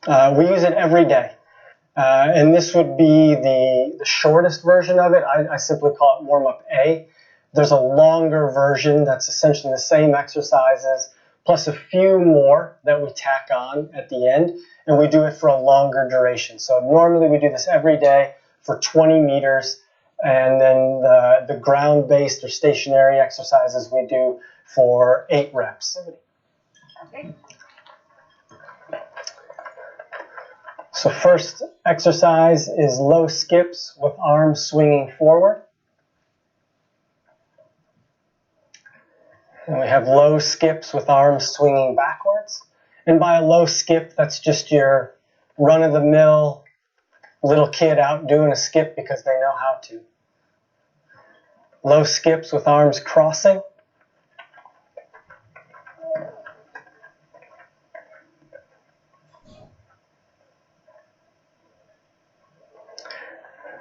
We use it every day. And this would be the shortest version of it. I simply call it warm-up A. There's a longer version that's essentially the same exercises, plus a few more that we tack on at the end, and we do it for a longer duration. So normally we do this every day for 20 meters, and then the ground-based or stationary exercises we do for 8 reps. Okay. So first exercise is low skips with arms swinging forward. And we have low skips with arms swinging backwards. And by a low skip, that's just your run-of-the-mill little kid out doing a skip because they know how to. Low skips with arms crossing.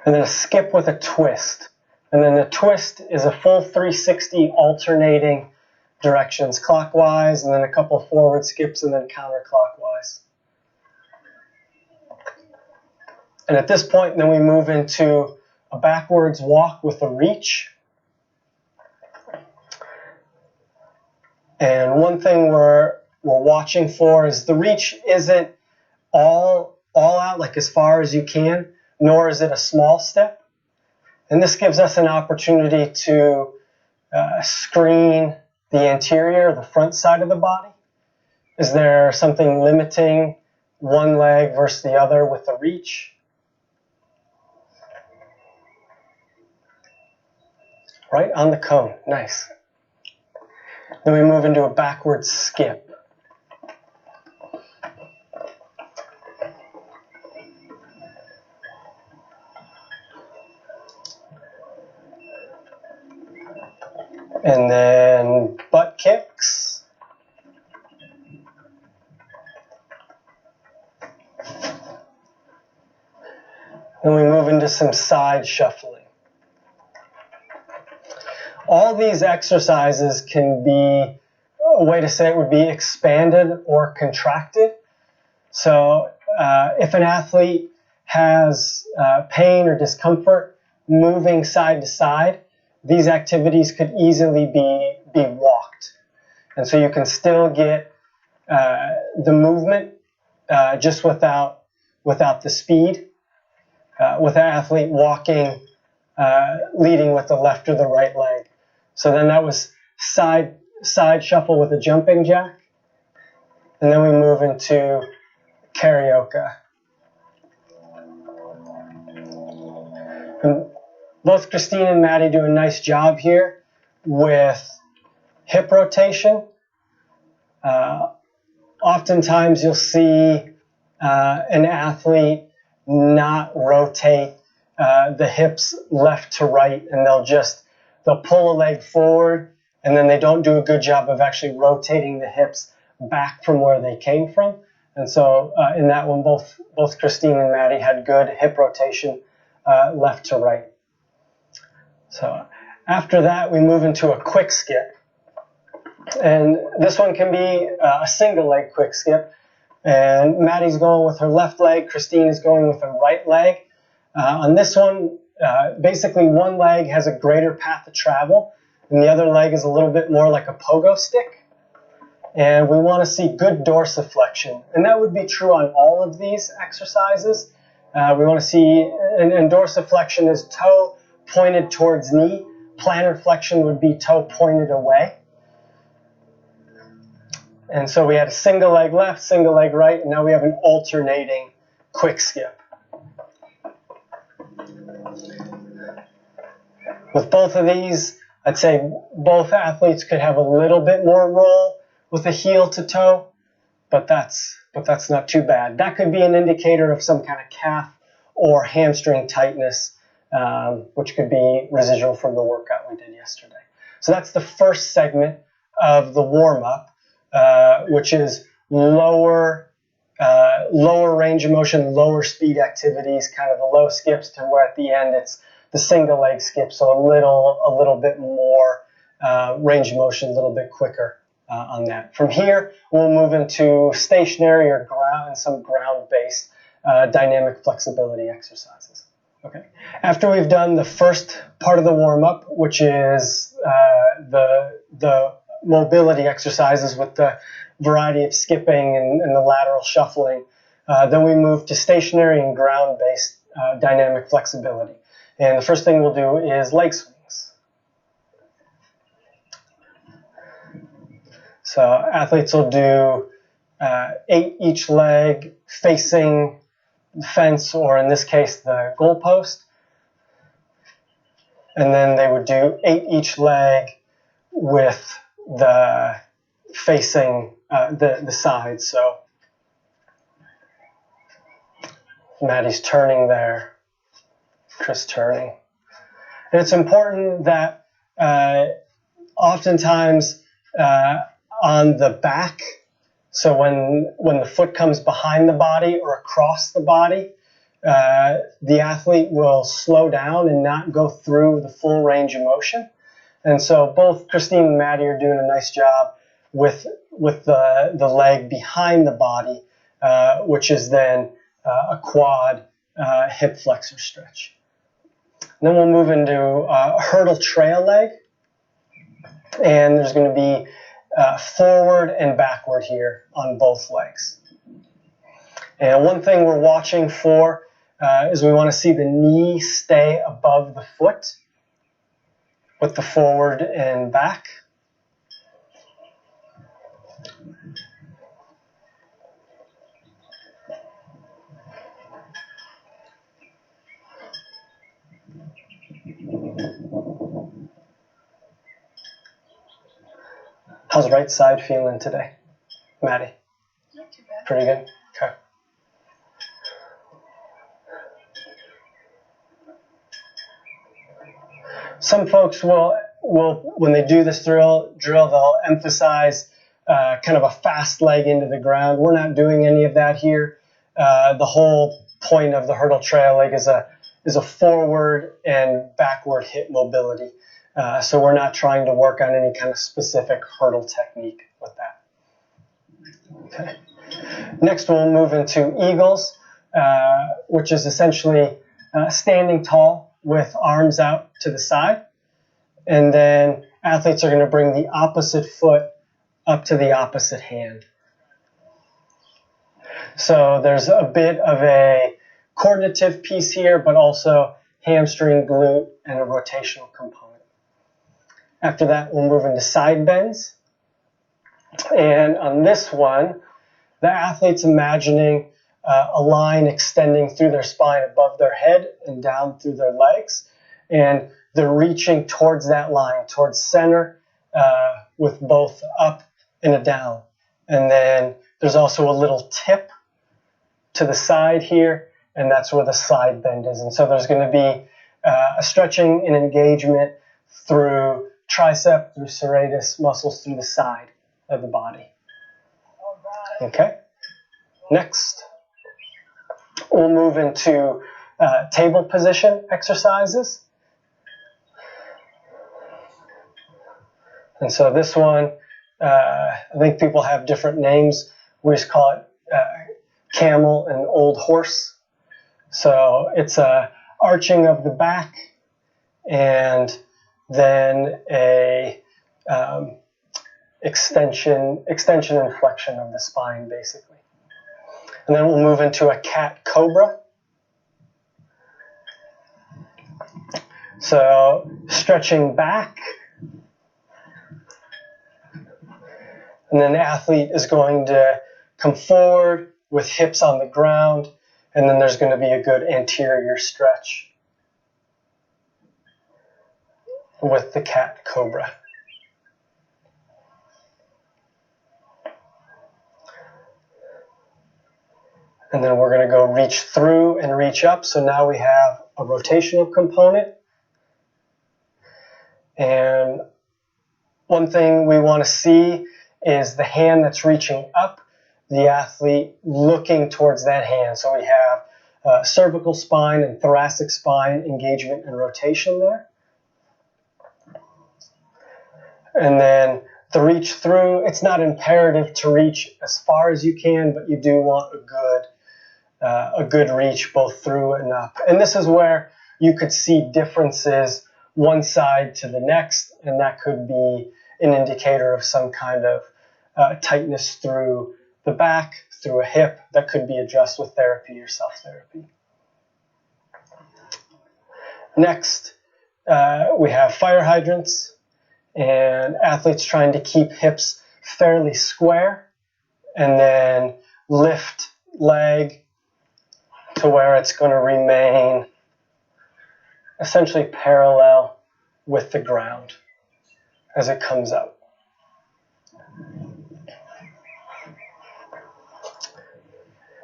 And then a skip with a twist. And then the twist is a full 360 alternating directions clockwise, and then a couple of forward skips, and then counterclockwise. And at this point, then we move into a backwards walk with a reach. And one thing we're watching for is the reach isn't all out, like as far as you can, nor is it a small step. And this gives us an opportunity to screen the anterior, the front side of the body. Is there something limiting one leg versus the other with the reach? Right on the cone, nice. Then we move into a backward skip. And then butt kicks. Then we move into some side shuffling. All these exercises can be, a way to say it would be expanded or contracted. So if an athlete has pain or discomfort moving side to side, these activities could easily be walked. And so you can still get the movement just without the speed, with an athlete walking, leading with the left or the right leg. So then that was side shuffle with a jumping jack. And then we move into karaoke. And both Christine and Maddie do a nice job here with hip rotation. Oftentimes you'll see an athlete not rotate the hips left to right, and they'll pull a leg forward, and then they don't do a good job of actually rotating the hips back from where they came from. And so in that one, both Christine and Maddie had good hip rotation left to right. So after that, we move into a quick skip. And this one can be a single leg quick skip. And Maddie's going with her left leg, Christine is going with her right leg. On this one, basically one leg has a greater path of travel, and the other leg is a little bit more like a pogo stick. And we want to see good dorsiflexion. And that would be true on all of these exercises. We want to see, and dorsiflexion is toe pointed towards knee. Plantar flexion would be toe pointed away. And so we had a single leg left, single leg right, and now we have an alternating quick skip. With both of these, I'd say both athletes could have a little bit more roll with a heel to toe, but that's not too bad. That could be an indicator of some kind of calf or hamstring tightness, which could be residual from the workout we did yesterday. So that's the first segment of the warm-up, which is lower range of motion, lower speed activities, kind of the low skips, to where at the end it's the single leg skip, so a little bit more range of motion, a little bit quicker. on that. From here, we'll move into stationary or ground and some ground-based dynamic flexibility exercises. Okay. After we've done the first part of the warm-up, which is the mobility exercises with the variety of skipping and the lateral shuffling, then we move to stationary and ground-based dynamic flexibility. And the first thing we'll do is leg swings. So athletes will do 8 each leg facing the fence, or in this case, the goalpost. And then they would do 8 each leg with the facing the side. So Maddie's turning there, Chris turning. And it's important that oftentimes on the back, so when the foot comes behind the body or across the body, the athlete will slow down and not go through the full range of motion. And so both Christine and Maddie are doing a nice job with the leg behind the body, which is then a quad hip flexor stretch. And then we'll move into a hurdle trail leg, and there's going to be forward and backward here on both legs. And one thing we're watching for is we want to see the knee stay above the foot with the forward and back. How's right side feeling today, Maddie? Not too bad. Pretty good? Okay. Some folks will when they do this drill, they'll emphasize kind of a fast leg into the ground. We're not doing any of that here. The whole point of the hurdle trail leg is a forward and backward hip mobility. So we're not trying to work on any kind of specific hurdle technique with that. Okay. Next, we'll move into eagles, which is essentially standing tall with arms out to the side. And then athletes are going to bring the opposite foot up to the opposite hand. So there's a bit of a coordinative piece here, but also hamstring, glute, and a rotational component. After that, we'll move into side bends. And on this one, the athlete's imagining a line extending through their spine above their head and down through their legs. And they're reaching towards that line, towards center, with both up and a down. And then there's also a little tip to the side here, and that's where the side bend is. And so there's going to be a stretching and engagement through tricep, through serratus muscles through the side of the body. Okay. Next, we'll move into table position exercises. And so this one, I think people have different names. We just call it Camel and Old Horse. So it's a arching of the back and then a extension and flexion of the spine, basically. And then we'll move into a cat cobra. So stretching back, and then the athlete is going to come forward with hips on the ground, and then there's going to be a good anterior stretch with the cat cobra. And then we're going to go reach through and reach up. So now we have a rotational component. And one thing we want to see is the hand that's reaching up, the athlete looking towards that hand. So we have cervical spine and thoracic spine engagement and rotation there. And then the reach through. It's not imperative to reach as far as you can, but you do want a good reach both through and up. And this is where you could see differences one side to the next, and that could be an indicator of some kind of tightness through the back, through a hip, that could be addressed with therapy or self-therapy. Next, we have fire hydrants and athletes trying to keep hips fairly square and then lift leg to where it's going to remain essentially parallel with the ground as it comes up.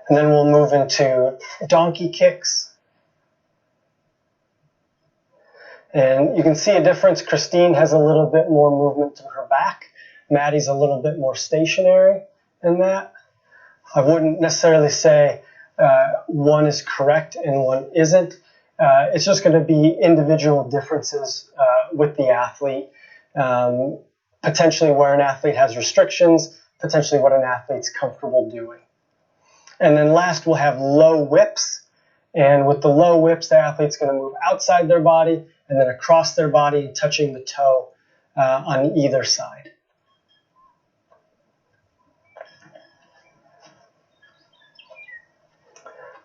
And then we'll move into donkey kicks. And you can see a difference. Christine has a little bit more movement through her back. Maddie's a little bit more stationary in that. I wouldn't necessarily say one is correct and one isn't. It's just going to be individual differences with the athlete, potentially where an athlete has restrictions, potentially what an athlete's comfortable doing. And then last, we'll have low whips. And with the low whips, the athlete's going to move outside their body and then across their body, touching the toe on either side.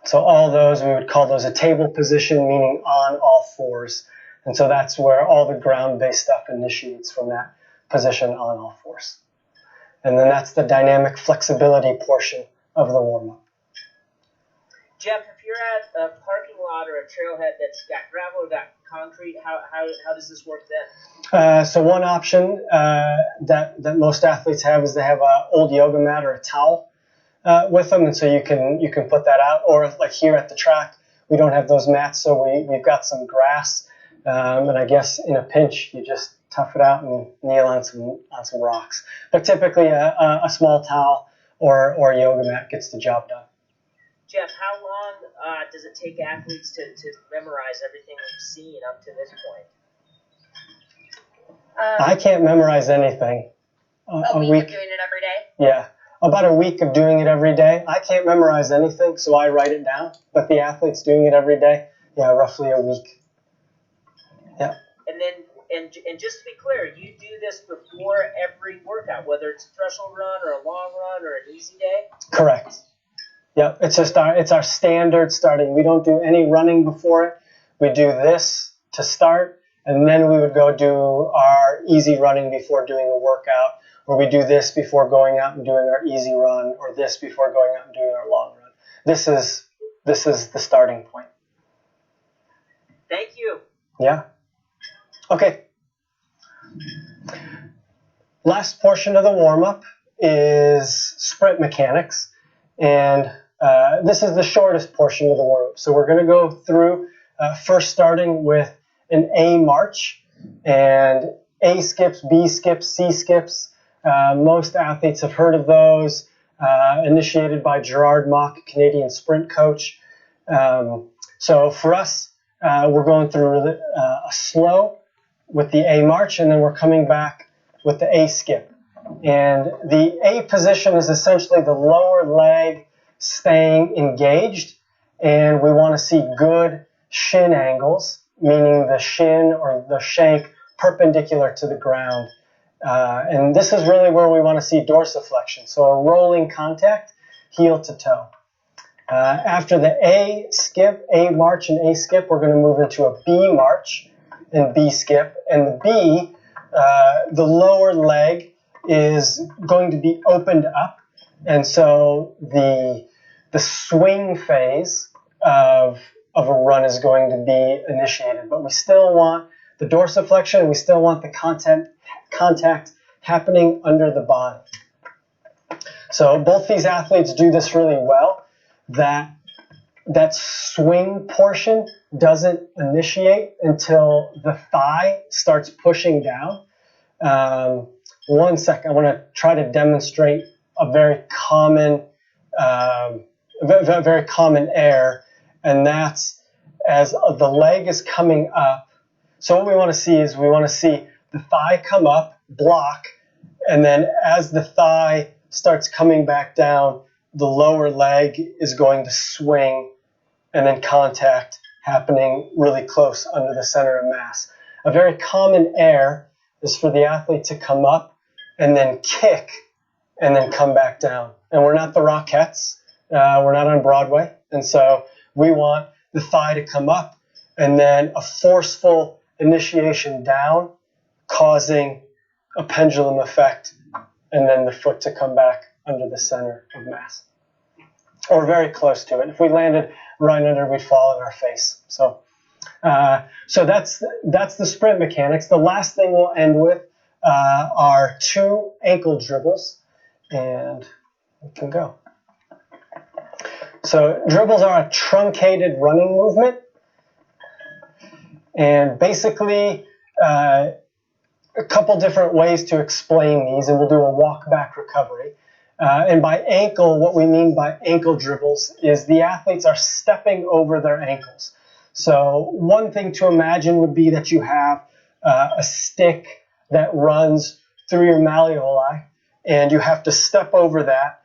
So all those, we would call those a table position, meaning on all fours. And so that's where all the ground-based stuff initiates, from that position on all fours. And then that's the dynamic flexibility portion of the warm-up. Jeff, if you're at a parking lot or a trailhead that's got gravel or got concrete, how does this work then? So one option that most athletes have is they have an old yoga mat or a towel with them, and so you can put that out. Or like here at the track, we don't have those mats, so we've got some grass, and I guess in a pinch you just tough it out and kneel on some rocks. But typically a small towel or a yoga mat gets the job done. Jeff, how long does it take athletes to memorize everything we've seen up to this point? I can't memorize anything. A week of doing it every day? Yeah, about a week of doing it every day. I can't memorize anything, so I write it down. But the athletes doing it every day, yeah, roughly a week. Yeah. And then, and just to be clear, you do this before every workout, whether it's a threshold run or a long run or an easy day? Correct. Yeah, it's our standard starting. We don't do any running before it. We do this to start, and then we would go do our easy running before doing a workout, or we do this before going out and doing our easy run, or this before going out and doing our long run. This is the starting point. Thank you. Yeah. Okay. Last portion of the warm-up is sprint mechanics, and this is the shortest portion of the warm-up. So we're going to go through first starting with an A march, and A skips, B skips, C skips. Most athletes have heard of those, initiated by Gerard Mock, Canadian sprint coach. So for us, we're going through a slow with the A march, and then we're coming back with the A skip. And the A position is essentially the lower leg staying engaged, and we want to see good shin angles, meaning the shin or the shank perpendicular to the ground. And this is really where we want to see dorsiflexion, so a rolling contact, heel to toe. After the A skip, A march and A skip, we're going to move into a B march and B skip. And the B, the lower leg is going to be opened up, and so the swing phase of a run is going to be initiated. But we still want the dorsiflexion, and we still want the contact happening under the body. So both these athletes do this really well. That swing portion doesn't initiate until the thigh starts pushing down. One second, I want to try to demonstrate a very common error, and that's as the leg is coming up. So what we want to see is we want to see the thigh come up, block, And then as the thigh starts coming back down, the lower leg is going to swing, and then contact happening really close under the center of mass. A very common error is for the athlete to come up and then kick and then come back down. And we're not the Rockettes. We're not on Broadway. And so we want the thigh to come up and then a forceful initiation down, causing a pendulum effect, and then the foot to come back under the center of mass, or very close to it. If we landed right under, we'd fall on our face. So that's the sprint mechanics. The last thing we'll end with are 2 ankle dribbles, and we can go. So dribbles are a truncated running movement, and basically a couple different ways to explain these, and we'll do a walk back recovery. And by ankle, what we mean by ankle dribbles is the athletes are stepping over their ankles. So one thing to imagine would be that you have a stick that runs through your malleoli, and you have to step over that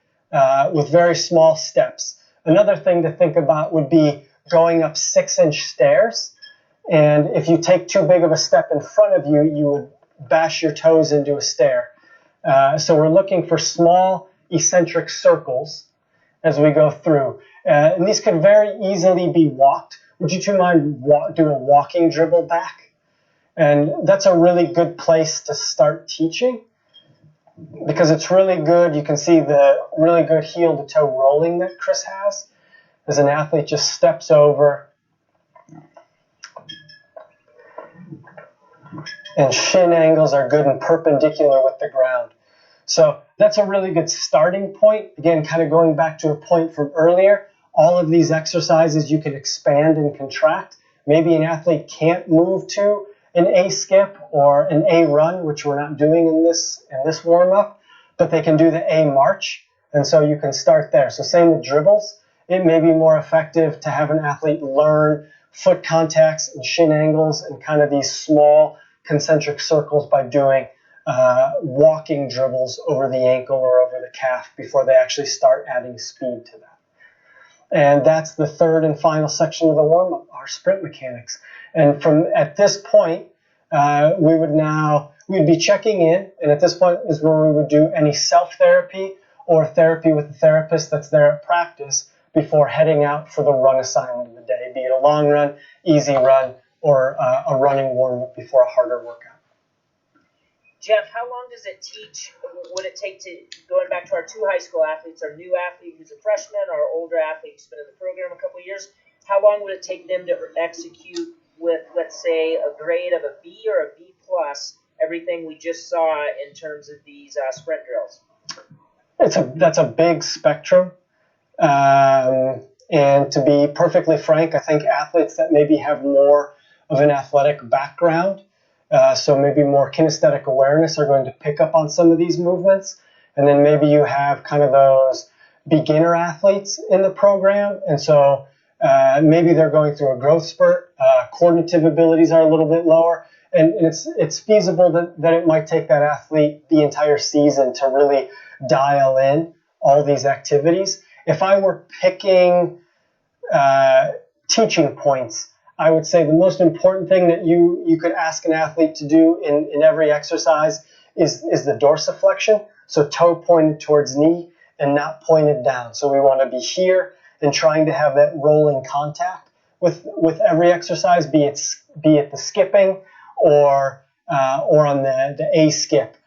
with very small steps. Another thing to think about would be going up 6-inch stairs, and if you take too big of a step in front of you, you would bash your toes into a stair. So we're looking for small eccentric circles as we go through. And these could very easily be walked. Would you two mind doing a walking dribble back? And that's a really good place to start teaching, because it's really good. You can see the really good heel to toe rolling that Chris has as an athlete just steps over. And shin angles are good and perpendicular with the ground. So that's a really good starting point. Again, kind of going back to a point from earlier, all of these exercises you can expand and contract. Maybe an athlete can't move to an A skip or an A run, which we're not doing in this warm-up, but they can do the A march, and so you can start there. So same with dribbles. It may be more effective to have an athlete learn foot contacts and shin angles and kind of these small concentric circles by doing walking dribbles over the ankle or over the calf before they actually start adding speed to that. And that's the third and final section of the warm-up, our sprint mechanics. And at this point, we'd be checking in, and at this point is where we would do any self-therapy or therapy with a therapist that's there at practice before heading out for the run assignment of the day, be it a long run, easy run, or a running warm-up before a harder workout. Jeff, how long does it would it take to, going back to our 2 high school athletes, our new athlete who's a freshman, our older athlete who's been in the program a couple of years, how long would it take them to execute with, let's say, a grade of a B or a B plus, everything we just saw in terms of these sprint drills? That's a big spectrum. And to be perfectly frank, I think athletes that maybe have more of an athletic background, so maybe more kinesthetic awareness, are going to pick up on some of these movements. And then maybe you have kind of those beginner athletes in the program, and so maybe they're going through a growth spurt, coordinative abilities are a little bit lower, and it's feasible that it might take that athlete the entire season to really dial in all these activities. If I were picking teaching points, I would say the most important thing that you could ask an athlete to do in every exercise is the dorsiflexion, so toe pointed towards knee and not pointed down. So we want to be here and trying to have that rolling contact with every exercise, be it the skipping or on the A skip.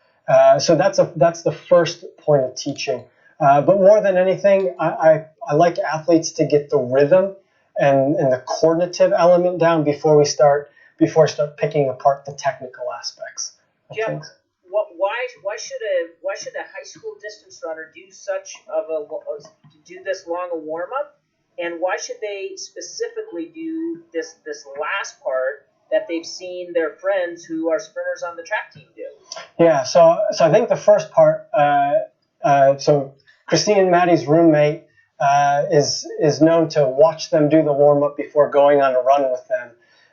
So that's the first point of teaching. But more than anything, I like athletes to get the rhythm and the coordinative element down before we start picking apart the technical aspects of things. Why should a high school distance runner do this long a warm up, and why should they specifically do this last part that they've seen their friends who are sprinters on the track team do? Yeah, so I think the first part, so Christine and Maddie's roommate is known to watch them do the warm-up before going on a run with them.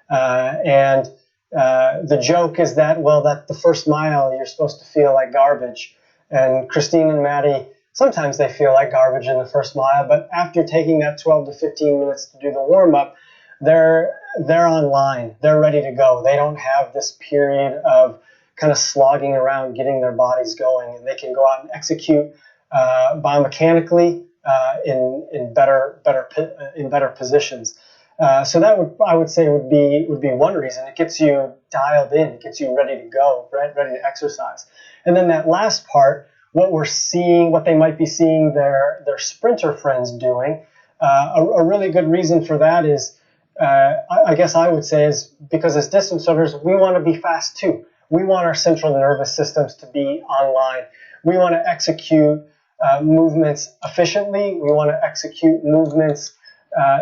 And The joke is that, well, that the first mile you're supposed to feel like garbage. And Christine and Maddie, sometimes they feel like garbage in the first mile, but after taking that 12 to 15 minutes to do the warm-up, they're online. They're ready to go. They don't have this period of kind of slogging around, getting their bodies going, and they can go out and execute biomechanically in better positions. So that I would say would be one reason. It gets you dialed in, it gets you ready to go, right? Ready to exercise. And then that last part, what they might be seeing their sprinter friends doing. A really good reason for that is, I guess I would say, is because as distance runners, we want to be fast too. We want our central nervous systems to be online. We want to execute movements efficiently. We want to execute movements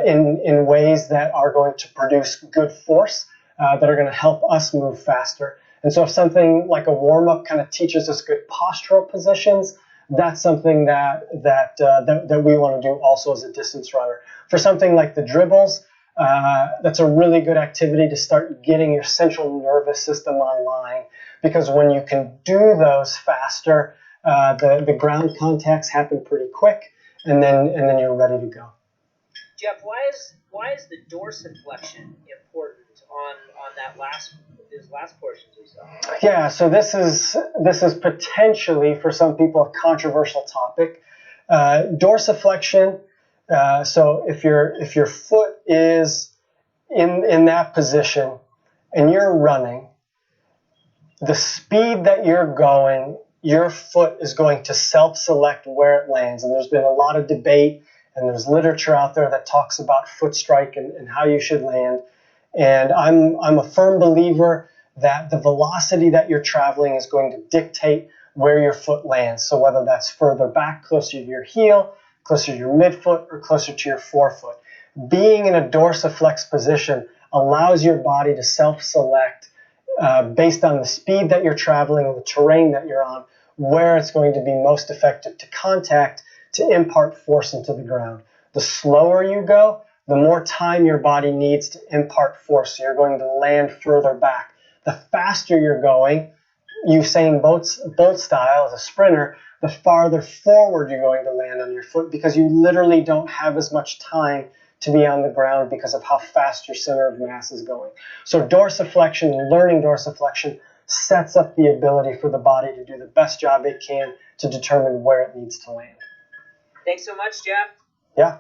in ways that are going to produce good force, that are going to help us move faster. And so if something like a warm-up kind of teaches us good postural positions, that's something that we want to do also as a distance runner. For something like the dribbles, that's a really good activity to start getting your central nervous system online, because when you can do those faster, the ground contacts happen pretty quick, and then you're ready to go. Jeff, why is the dorsiflexion important on those last portions we saw? Yeah, so this is potentially for some people a controversial topic. Dorsiflexion. So if your foot is in that position and you're running, the speed that you're going, your foot is going to self-select where it lands. And there's been a lot of debate, and there's literature out there that talks about foot strike and how you should land. And I'm a firm believer that the velocity that you're traveling is going to dictate where your foot lands. So whether that's further back, closer to your heel, closer to your midfoot, or closer to your forefoot. Being in a dorsiflex position allows your body to self-select based on the speed that you're traveling and the terrain that you're on, where it's going to be most effective to contact to impart force into the ground. The slower you go, the more time your body needs to impart force. So you're going to land further back. The faster you're going, Usain Bolt style as a sprinter, the farther forward you're going to land on your foot, because you literally don't have as much time to be on the ground because of how fast your center of mass is going. So dorsiflexion, learning dorsiflexion, sets up the ability for the body to do the best job it can to determine where it needs to land. Thanks so much, Jeff. Yeah.